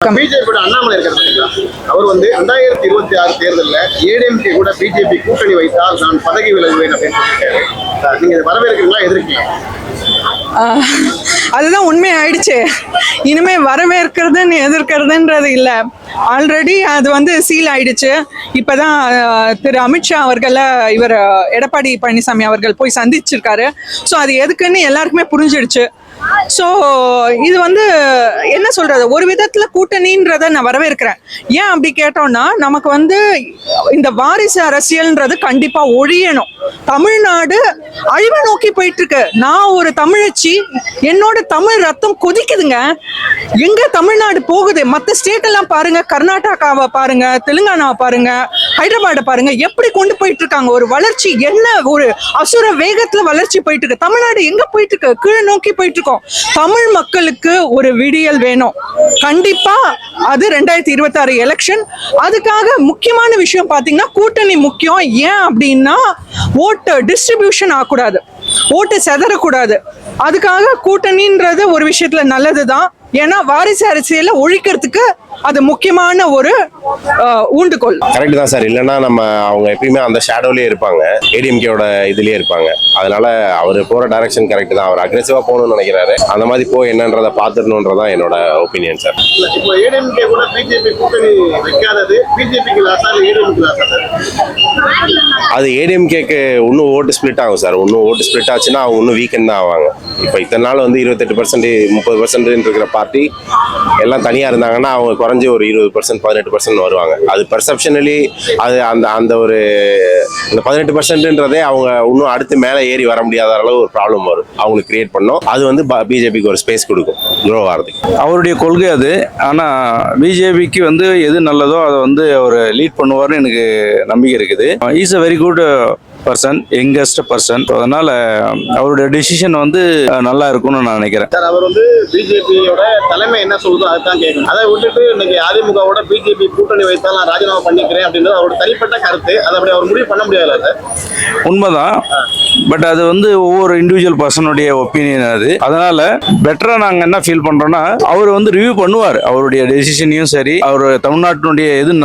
BJP Annamalai இருக்கிறது அவர் 2026 தேர்தலில் ஏடிஎம்கே கூட பிஜேபி கூட்டணி வைத்தால் நான் பதவி விலகுவேன் அப்படின்னு சொல்லியிருக்காரு. நீங்க வரவேற்கிறீங்களா எதிர்க்கீங்களா? அதுதான் உண்மை ஆயிடுச்சு. இனிமே வரவேற்கிறதுன்னு எதிர்க்கிறதுன்றது இல்லை. ஆல்ரெடி அது சீல் ஆயிடுச்சு. இப்போதான் திரு அமித்ஷா அவர்களை இவர் எடப்பாடி பழனிசாமி அவர்கள் போய் சந்திச்சிருக்காரு. ஸோ அது எதுக்குன்னு எல்லாருக்குமே புரிஞ்சிடுச்சு. ஸோ இது என்ன சொல்றது, ஒரு விதத்துல கூட்டணின்றதை நான் வரவேற்கிறேன். ஏன் அப்படி கேட்டோம்னா, நமக்கு இந்த வாரிசு அரசியல்ன்றது கண்டிப்பா ஒழியணும். தமிழ்நாடு அழிவை நோக்கி போயிட்டு இருக்கு. நான் ஒரு தமிழச்சி, என்னோட தமிழ் ரத்தம் கொதிக்குதுங்க. எங்க தமிழ்நாடு போகுது? மற்ற ஸ்டேட் எல்லாம் பாருங்க, கர்நாடகாவை பாருங்க, தெலுங்கானாவை பாருங்க, ஹைதராபாத்தை பாருங்க, எப்படி கொண்டு போயிட்டு இருக்காங்க. ஒரு வளர்ச்சி என்ன ஒரு அசுர வேகத்துல வளர்ச்சி போயிட்டு இருக்கு. தமிழ்நாடு எங்க போயிட்டு இருக்கு? கீழே நோக்கி போயிட்டு இருக்கோம். தமிழ் மக்களுக்கு ஒரு விடியல் வேணும் கண்டிப்பா. அது 2026 எலெக்ஷன். அதுக்காக முக்கியமான விஷயம் பாத்தீங்கன்னா கூட்டணி முக்கியம். ஏன் அப்படின்னா, ஓட்டு டிஸ்ட்ரிபியூஷன் ஆகக்கூடாது, ஓட்டு செதறக்கூடாது. அதுக்காக கூட்டணின்றது ஒரு விஷயத்துல நல்லதுதான். ஏன்னா வாரிசு அரசியலை ஒழிக்கிறதுக்கு அது முக்கியமான ஒரு ஊண்டுகோல். கரெக்ட் தான் சார். இல்லைன்னா அவங்க எப்பயுமே அந்த ஷேடோலயே இருப்பாங்க, ஏடிஎம்கேவோட இதுலயே இருப்பாங்க. அதனால அவர் போற டைரக்ஷன் கரெக்ட் தான். அவர் அக்ரெசிவா போகணும்னு நினைக்கிறாரு. அந்த மாதிரி போய் என்னன்றதை பார்த்துடணுன்றதான் என்னோட ஒப்பீனியன் சார். இப்போ ஏடிஎம்கே கூட பிஜேபி கூட்டணி வைக்காதது பிஜேபிக்கு லாஸா இல்ல ஏடிஎம்கே லாஸா? அது ஏடிஎம்கேக்கு இன்னும் ஓட்டு ஸ்பிளிட் ஆகும் சார். இன்னும் ஓட்டு ஸ்பிளிட் ஆச்சுன்னா அவங்க இன்னும் வீக்கெண்ட் தான் ஆவாங்க. இப்போ இத்தனை நாள் 28% 30% இருக்கிற பார்ட்டி எல்லாம் தனியா இருந்தாங்கன்னா அவங்க குறைஞ்சி ஒரு 20% 18% வருவாங்க. அது பெர்செப்ஷனலி அது அந்த ஒரு இந்த 18%ன்றதே அவங்க இன்னும் அடுத்து மேலே ஏறி வர முடியாத அளவு ஒரு ப்ராப்ளம் வரும் அவங்களுக்கு கிரியேட் பண்ணோம். அது பிஜேபிக்கு ஒரு ஸ்பேஸ் கொடுக்கும் க்ரோ ஆகிறதுக்கு. அவருடைய கொள்கை அது. ஆனால் பிஜேபிக்கு எது நல்லதோ அதை அவர் லீட் பண்ணுவார்னு எனக்கு நம்பிக்கை இருக்குது. Is a very good person, youngest person. அதனால அவருடைய டிசிஷன் நல்லா இருக்கும்னு நான் நினைக்கிறேன். சார், அவர் பிஜேபியோட தலைமை என்ன சொல்லுதோ அதுதான் கேட்கணும். அதை விட்டுட்டு இன்னைக்கு அதிமுகவோட பிஜேபி கூட்டணி வைத்தால் நான் ராஜினாமா பண்ணிக்கிறேன் அப்படின்றது அவரோட தனிப்பட்ட கருத்து. அதை அப்படி அவர் முடிவு பண்ண முடியாது சார். உண்மைதான். பட் அது ஒவ்வொரு இண்டிவிஜுவல் பர்சனுடைய ஒப்பீனியன் அது. அதனால பெட்டரா நாங்க என்ன ஃபீல் பண்றோம்னா, அவர் ரிவ்யூ பண்ணுவார் அவருடைய டெசிஷனையும் சரி, அவர் தமிழ்நாட்டினுடைய எது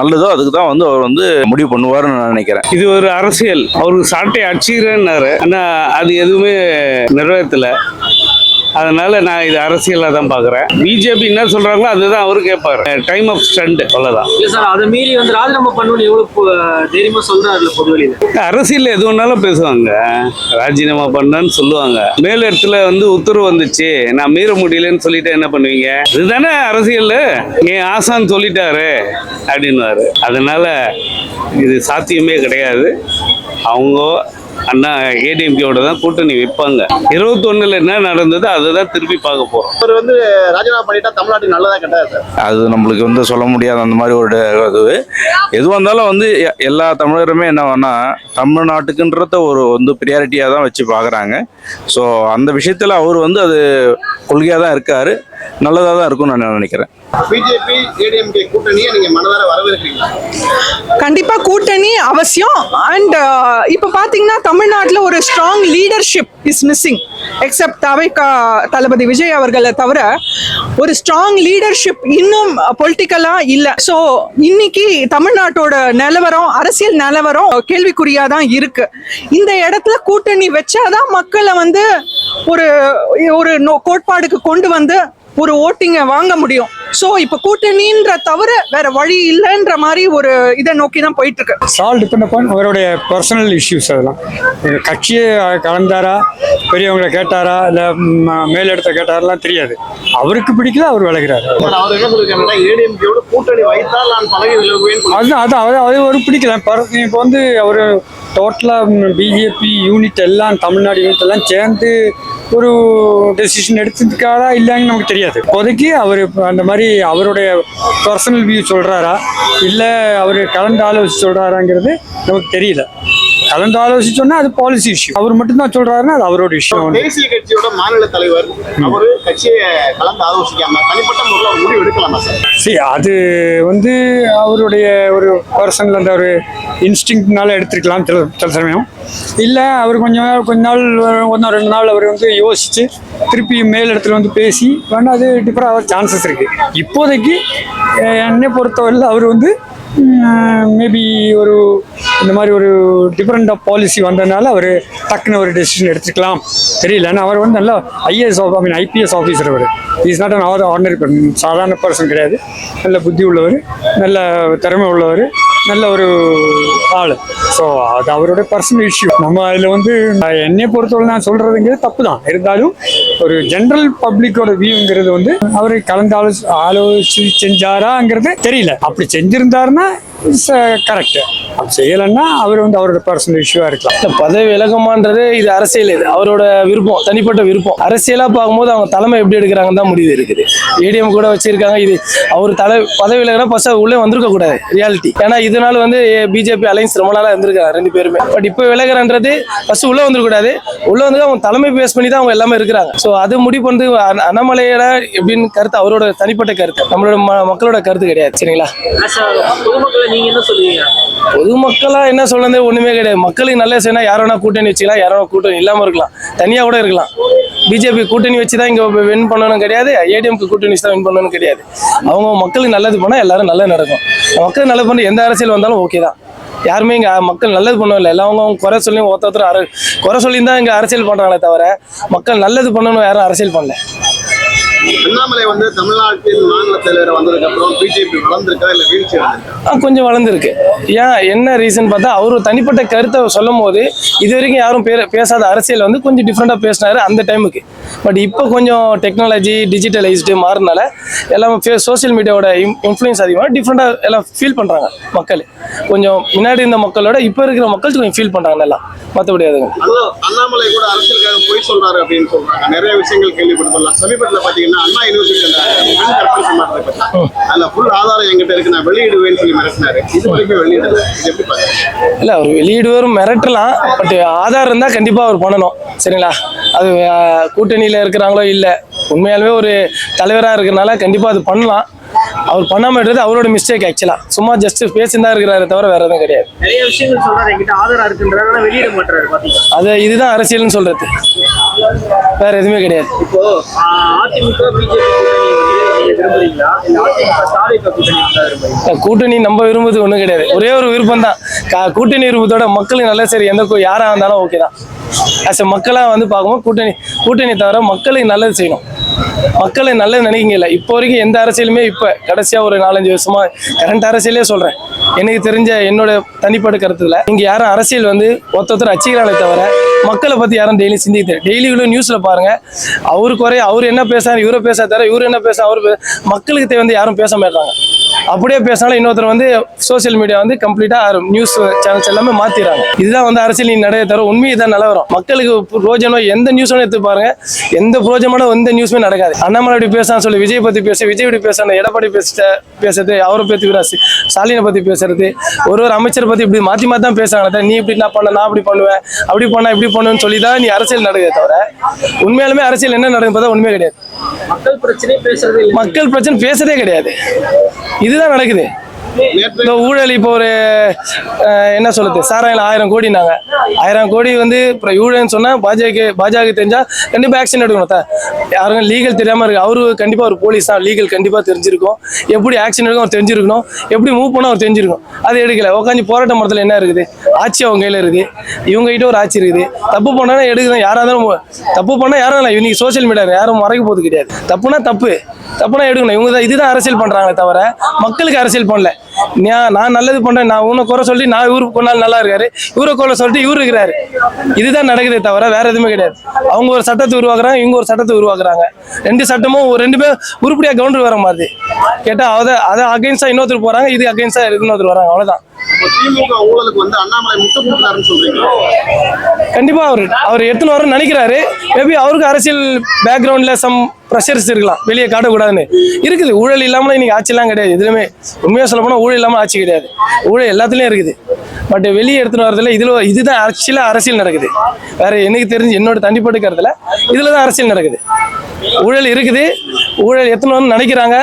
நல்லதோ அதுக்கு தான் அவர் முடிவு பண்ணுவார்னு நான் நினைக்கிறேன். இது ஒரு அரசியல். அவருக்கு சாட்டை அடிச்சுக்கிறேன்னாரு, ஆனா அது எதுவுமே நிறைவேற்றல. அதனால நான் இது அரசியலா தான் பாக்குறேன். பிஜேபி என்ன சொல்றாங்களோ அதுதான் அவரு கேட்பாரு. டைம் ஆஃப் ஸ்டண்ட் அவ்வளவுதான். இல்ல சார், அதை மீறி ராஜினாமா பண்ணணும்னு எவ்வளவு தைரியமா சொல்றாரு பொதுவெளியில. அரசியல் எது வேணாலும் பேசுவாங்க, ராஜினாமா பண்ணான்னு சொல்லுவாங்க. மேல் இடத்துல உத்தரவு வந்துச்சு, நான் மீற முடியலன்னு சொல்லிட்டு என்ன பண்ணுவீங்க? இதுதானே அரசியல். என் ஆசான்னு சொல்லிட்டாரு அப்படின்னுவாரு. அதனால இது சாத்தியமே கிடையாது. அவங்க அண்ணா ஏடிஎம்கேவோட தான் கூட்டணி வைப்பாங்க. 21ல் என்ன நடந்தது அதுதான் திருப்பி பார்க்க போறோம். அவர் ராஜினாமா பண்ணிட்டா தமிழ்நாட்டுக்கு நல்லதா கெட்டதா சார்? அது நம்மளுக்கு சொல்ல முடியாது. அந்த மாதிரி ஒரு இது எதுவாக இருந்தாலும் எல்லா தமிழருமே என்ன வேணா தமிழ்நாட்டுக்குன்றத ஒரு ப்ரியாரிட்டியாக தான் வச்சு பார்க்குறாங்க. ஸோ அந்த விஷயத்தில் அவர் அது கொள்கையாக தான் இருக்காரு. நல்லதாக தான் இருக்கும்னு நான் நினைக்கிறேன். பிஜேபி ஏடிஎம்கே கூட்டணியை நீங்க மனதார வரவேற்கிறீங்களா? கண்டிப்பா கூட்டணி அவசியம். அண்ட் இப்ப பாத்தீங்கன்னா தமிழ்நாட்டுல ஒரு strong leadership is missing. Except Thalapathy Vijay அவர்களை தவிர ஒரு ஸ்ட்ராங் லீடர்ஷிப் இன்னும் பொலிட்டிக்கலா இல்ல. சோ இன்னைக்கு தமிழ்நாட்டோட நிலவரம், அரசியல் நிலவரம் கேள்விக்குறியா தான் இருக்கு. இந்த இடத்துல கூட்டணி வச்சாதான் மக்களை ஒரு கோட்பாடுக்கு கொண்டு ஒரு ஓட்டிங்க வாங்க முடியும். சோ இப்ப கூட்டணின்ற தவிர வேற வழி இல்லைன்ற மாதிரி ஒரு இதை நோக்கி தான் போயிட்டு இருக்கு. சால் டிபெண்ட் அப்பான் அவருடைய பர்சனல் இஷ்யூஸ். அதெல்லாம் கட்சியை கலந்தாரா, பெரியவங்களை கேட்டாரா, இல்லை மேலிடத்தை கேட்டாரெல்லாம் தெரியாது. அவருக்கு பிடிக்கல, அவர் விலகிறாரு. அவர் என்ன சொல்லிருக்காருன்னா, ஏடிஎம்கேயோட கூட்டணி வைத்தால் நான் பதவி விலகுவேன். அது ஒரு பிடிக்கல. இப்போ அவர் டோட்டலாக பிஜேபி யூனிட் எல்லாம், தமிழ்நாடு யூனிட் எல்லாம் சேர்ந்து ஒரு டெசிஷன் எடுத்ததுக்காரா இல்லைன்னு நமக்கு தெரியாது. இப்போதைக்கு அவர் அந்த மாதிரி அவருடைய பர்சனல் வியூ சொல்கிறாரா இல்லை அவர் கலந்து ஆலோசிச்சு சொல்கிறாராங்கிறது நமக்கு தெரியல. கலந்து ஆலோசிச்சோன்னா அது பாலிசி இஷ்யூ. அவர் மட்டும்தான் சொல்கிறாருன்னா அது அவரோட விஷயம். தேசிய கட்சியோட மாநில தலைவர் அவரு கட்சியை கலந்து ஆலோசிக்காம தனிப்பட்ட முறையில் முடிவு எடுக்கலாமா சார்? சரி, அது வந்து அவருடைய ஒரு பர்சனல் அந்த ஒரு இன்ஸ்டிங்க்னால எடுத்துருக்கலாம் சில சமயம். இல்லை அவர் கொஞ்ச நாள் 1-2 நாள் அவர் வந்து யோசித்து திருப்பி மேல் இடத்துல வந்து பேசி வேணா அது டிஃபர் ஆக சான்சஸ் இருக்குது. இப்போதைக்கு என்னை பொறுத்தவரையில் அவர் வந்து மேபி ஒரு இந்த மாதிரி ஒரு டிஃப்ரெண்ட் ஆஃப் பாலிசி வந்ததுனால அவர் டக்குன்னு ஒரு டெசிஷன் எடுத்துக்கலாம் தெரியல. ஏன்னா அவர் வந்து நல்ல ஐபிஎஸ் ஆஃபீஸர். அவர் is not an ordinary person, சாதாரண பர்சன் கிடையாது. நல்ல புத்தி உள்ளவர், நல்ல திறமை உள்ளவர், நல்ல ஒரு ஆள். ஸோ அது அவரோட பர்சனல் இஷ்யூ. நம்ம அதில் வந்து என்னை பொறுத்தவரை நான் சொல்கிறதுங்கிறது தப்பு தான். இருந்தாலும் ஒரு ஜென்ரல் பப்ளிக்கோட வியூங்கிறது வந்து அவர் கலந்து ஆலோசி செஞ்சாராங்கிறது தெரியல. அப்படி செஞ்சிருந்தாருன்னா இட்ஸ் கரெக்ட். அப்படி செய்யலைன்னா அவர் வந்து அவரோட பர்சனல் இஷ்யூவாக இருக்கலாம். பதவி விலகமான்றது இது அரசியல், இது அவரோட விருப்பம், தனிப்பட்ட விருப்பம். அரசியலாக பார்க்கும்போது அவங்க தலைமை எப்படி எடுக்கிறாங்கன்னு தான் முடிவு இருக்குது. ஏடிஎம் கூட வச்சிருக்காங்க. இது அவர் பதவி விலகினா ஃபர்ஸ்ட் உள்ளே வந்திருக்க கூடாது ரியாலிட்டி. ஏன்னா இதனால வந்து பிஜேபி அலைன்ஸ் ரொம்ப நாளாக இருந்திருக்காங்க 2 பேருமே. பட் இப்போ விலகிறன்றது ஃபர்ஸ்ட் உள்ளே வந்துடக்கூடாது. உள்ளே வந்து அவங்க தலைமை பேஸ் பண்ணி தான் அவங்க எல்லாமே இருக்கிறாங்க. ஸோ அது முடிவு பண்ணது அண்ணாமலையோட எப்படின்னு கருத்து, அவரோட தனிப்பட்ட கருத்து, நம்மளோட மக்களோட கருத்து கிடையாது. சரிங்களா? பொதுமக்களை நீங்க என்ன சொல்லுவீங்க? பொதுமக்களா என்ன சொல்றது ஒண்ணுமே கிடையாது. மக்களுக்கு நல்ல செய்யணும். யாரோனா கூட்டணி வச்சுக்கலாம், யாரோனா கூட்டணி இல்லாம இருக்கலாம், தனியா கூட இருக்கலாம். பிஜேபி கூட்டணி வச்சு தான் இங்க வின் பண்ணணும் கிடையாது, ஏடிஎம்க்கு கூட்டணி வச்சு தான் வின் பண்ணணும் கிடையாது. அவங்க மக்களுக்கு நல்லது பண்ணா எல்லாரும் நல்லது நடக்கும். மக்கள் நல்லது பண்ண எந்த அரசியல் வந்தாலும் ஓகே தான். யாருமே இங்க மக்கள் நல்லது பண்ணல, எல்லாம் அவங்க குறை சொல்லி ஒருத்தர் குறை சொல்லி தான் இங்க அரசியல் பண்றாங்களே தவிர மக்கள் நல்லது பண்ணணும் யாரும் அரசியல் பண்ணல. அண்ணாமலை வந்து தமிழ்நாட்டின் மாநில தலைவர் வந்ததுக்கு அப்புறம் பிஜேபி வளர்ந்துருக்கா இல்ல வீழ்ச்சி அடைஞ்சிருக்கா? கொஞ்சம் வளர்ந்துருக்கு. ஏன் என்ன ரீசன் பார்த்தா அவரு தனிப்பட்ட கருத்தை சொல்லும் போது இது வரைக்கும் யாரும் பேசாத அரசியல் வந்து கொஞ்சம் டிஃப்ரெண்டா பேசினாரு அந்த டைமுக்கு. பட் இப்போ கொஞ்சம் டெக்னாலஜி டிஜிட்டலைஸ்டு மாறினால எல்லாம் சோசியல் மீடியாவோட இன்ஃப்ளூயன்ஸ் அதிகமாக டிஃப்ரெண்டா எல்லாம் ஃபீல் பண்றாங்க மக்கள். கொஞ்சம் முன்னாடி இருந்த மக்களோட இப்போ இருக்கிற மக்கள் கொஞ்சம் ஃபீல் பண்றாங்க நல்லா. மற்றபடி அதுங்க அண்ணாமலை கூட அரசியலுக்காக போய் சொல்றாரு அப்படின்னு சொல்றாங்க. நிறைய விஷயங்கள் கேள்விப்பட்டுலாம். சமீபத்தில் பாத்தீங்கன்னா அண்ணா யூனிவர்சிட்டி அதுல ஃபுல் ஆதாரம் என்கிட்ட இருக்கு, நான் வெளியிடுவேன்னு சொல்லி மிரட்டினாரு. இது வரைக்கும் வெளியிடல. இது எப்படி பாருங்க? இல்ல அவர் வெளியிடுவாரும் மிரட்டலாம். பட் ஆதாரம் தான் கண்டிப்பா அவர் பண்ணணும். சரிங்களா? அது கூட்டணியில இருக்கிறாங்களோ இல்ல, உண்மையாலுமே ஒரு தலைவராக இருக்கிறனால கண்டிப்பா அது பண்ணலாம். அவர் பண்ணாம இருக்கிறது அவரோட மிஸ்டேக். ஆக்சுவலா சும்மா ஜஸ்ட் பேசிதான் இருக்கிறாரு தவிர வேற எதுவும் கிடையாது. நிறைய விஷயங்கள் சொல்றாரு, என்கிட்ட ஆதாரம் இருக்குன்றாரு, வெளியிட மாட்டாரு. பாத்தீங்கன்னா அது இதுதான் அரசியல்னு சொல்றது, வேற எதுவுமே கிடையாது. இப்போ அதிமுக பிஜேபி விரும்புறீங்களா? கூட்டணி நம்ம விரும்புறது ஒண்ணும் கிடையாது. ஒரே ஒரு விருப்பம் தான், கூட்டணி விருப்பத்தோட மக்களுக்கு நல்ல சரி எந்த யாரா இருந்தாலும் ஓகே தான். ஆஸ் எ மக்களாக வந்து பார்க்கும்போது கூட்டணி தவிர மக்களுக்கு நல்லது செய்யணும். மக்களை நல்லது நினைக்கிங்கல்ல. இப்போ வரைக்கும் எந்த அரசியலுமே இப்போ கடைசியாக ஒரு 4-5 வருஷமா கரண்ட் அரசியலே சொல்கிறேன், எனக்கு தெரிஞ்ச என்னோட தனிப்பட்ட கருத்துல இங்கே யாரும் அரசியல் வந்து ஒருத்தர் அச்சிக்கிறாங்களே தவிர மக்களை பற்றி யாரும் டெய்லி சிந்திக்க. டெய்லிகளும் நியூஸில் பாருங்க, அவர் என்ன பேசுறாரு, இவரை பேச தவிர இவர் என்ன பேச அவர் மக்களுக்கு தேவை வந்து யாரும் பேச மாட்டாங்க. அப்படியே பேசினாலும் இன்னொருத்தர் வந்து சோசியல் மீடியா வந்து கம்ப்ளீட்டாக நியூஸ் சேனல்ஸ் எல்லாமே மாற்றிடுறாங்க. இதுதான் வந்து அரசியல் நிறைய தவிர உண்மையை தான் நிலவரம். மக்களுக்கு பிரோஜனம் எந்த நியூஸும் எடுத்து பாருங்க, எந்த பிரோஜனமான எந்த நியூஸுமே நடக்காது. அண்ணாமலை இப்படி பேசான்னு சொல்லி விஜய் பற்றி விஜய் இப்படி பேசணும், எடப்பாடி பேசுறது, அவரை பற்றி ஸ்டாலினை பற்றி பேசுறது, ஒரு அமைச்சரை பற்றி இப்படி மாற்றி மாற்றி தான் பேசுறாங்க. நீ இப்படி நான் பண்ண, நான் அப்படி பண்ணுவேன், அப்படி பண்ணா இப்படி பண்ணுவேன்னு சொல்லி தான் நீ அரசியல் நடக்குதே தவிர உண்மையாலுமே அரசியல் என்ன நடக்குது பார்த்தா உண்மையே கிடையாது. மக்கள் பிரச்சனை பேசுறது, மக்கள் பிரச்சனை பேசுறதே கிடையாது. இதுதான் நடக்குது. இந்த ஊழல் இப்போ ஒரு என்ன சொல்லுது, சாராயில 1000 கோடினாங்க. 1000 கோடி வந்து ஊழல்னு சொன்னா பாஜக தெரிஞ்சா கண்டிப்பா ஆக்ஷன் எடுக்கணும். யாருங்க லீகல் தெரியாம இருக்கு, அவரு கண்டிப்பா ஒரு போலீஸ் தான், லீகல் கண்டிப்பா தெரிஞ்சிருக்கும், எப்படி ஆக்ஷன் எடுக்கும் அவர் தெரிஞ்சிருக்கணும், எப்படி மூவ் பண்ண அவர் தெரிஞ்சிருக்கும். அது எடுக்கல. உட்காந்து போராட்ட மரத்துல என்ன இருக்குது, ஆட்சி அவங்க கையில இருக்குது, இவங்க கிட்ட ஒரு ஆட்சி இருக்குது. தப்பு பண்ணா எடுக்குதான், யாரா இருந்தாலும் தப்பு பண்ணா யாரும் இன்னைக்கு சோசியல் மீடியா யாரும் மறைக்க போது கிடையாது. தப்புனா தப்புனா எடுக்கணும். இவங்க தான் இதுதான் அரசியல் பண்றாங்களே தவிர மக்களுக்கு அரசியல் பண்ணல. நான் நல்லது பண்றேன், நான் உன்னை குறை சொல்லி நான் இவரு கொண்டாலும் நல்லா இருக்காரு, இவரை குறை சொல்லிட்டு இவரு இருக்கிறாரு. இதுதான் நடக்குதே தவிர வேற எதுவுமே கிடையாது. அவங்க ஒரு சட்டத்தை உருவாக்குறாங்க, இவங்க ஒரு சட்டத்தை உருவாக்குறாங்க. 2 சட்டமும் 2 பேர் உருப்படியா கவுண்டர் வர மாதிரி கேட்டா அதை அகைன்ஸ்டா இன்னொருத்தர் போறாங்க, இது அகைன்ஸ்டா இன்னொருத்தர் வராங்க. அவ்வளவுதான். திமுக ஊழலுக்கு வந்து அண்ணாமலை முட்டு கொடுத்தாருன்னு சொல்றீங்க. கண்டிப்பா அவர் எடுத்துன்னு வரணும்னு நினைக்கிறாரு. மேபி அவருக்கு அரசியல் பேக்ரவுண்ட்ல சம் ப்ரெஷர்ஸ் இருக்கலாம், வெளியே காட்டக்கூடாதுன்னு இருக்குது. ஊழல் இல்லாமல் இன்னைக்கு ஆட்சியெல்லாம் கிடையாது. எதுவுமே உண்மையாக சொல்ல போனால் ஊழல் இல்லாமல் ஆட்சி கிடையாது. ஊழல் எல்லாத்துலேயும் இருக்குது. பட் வெளியே எடுத்துன்னு வரதுல இதுதான் ஆக்சுவலாக அரசியல் நடக்குது. வேற எனக்கு தெரிஞ்சு என்னோட தனிப்பட்ட கருத்துல இதில் தான் அரசியல் நடக்குது. ஊழல் இருக்குது, ஊழல் எத்தனை வந்து நினைக்கிறாங்க,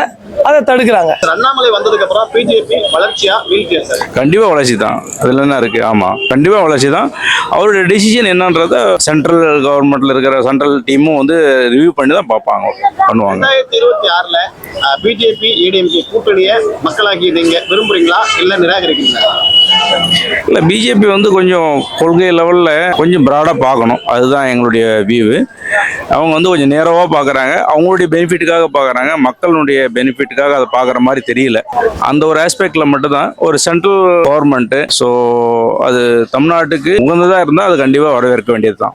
அதை தடுக்கிறாங்க. அண்ணாமலை வந்ததுக்கு அப்புறம் பிஜேபி வளர்ச்சியா வீழ்ச்சியா சார்? கண்டிப்பாக வளர்ச்சி தான், அதில் என்ன இருக்குது. ஆமாம், கண்டிப்பாக வளர்ச்சி தான். அவருடைய டெசிஷன் என்னன்றத சென்ட்ரல் கவர்மெண்ட்டில் இருக்கிற சென்ட்ரல் டீமும் வந்து ரிவ்யூ பண்ணி தான் பண்ணுவாங்க. 2026ல பிஜேபி ஏடிஎம்கே கூட்டணியை மக்களாகி நீங்க விரும்புறீங்களா இல்ல நிராகரிக்கிறீங்களா? இல்லை, பிஜேபி வந்து கொஞ்சம் கொள்கை லெவலில் கொஞ்சம் ப்ராடாக பார்க்கணும், அதுதான் எங்களுடைய வியூவு. அவங்க வந்து கொஞ்சம் நேரவாக பார்க்குறாங்க, அவங்களுடைய பெனிஃபிட்டுக்காக பார்க்குறாங்க, மக்களுடைய பெனிஃபிட்டுக்காக அதை பார்க்குற மாதிரி தெரியல. அந்த ஒரு ஆஸ்பெக்டில் மட்டும்தான் ஒரு சென்ட்ரல் கவர்மெண்ட்டு. ஸோ அது தமிழ்நாட்டுக்கு உகந்ததாக இருந்தால் அது கண்டிப்பாக வரவேற்க வேண்டியது தான்.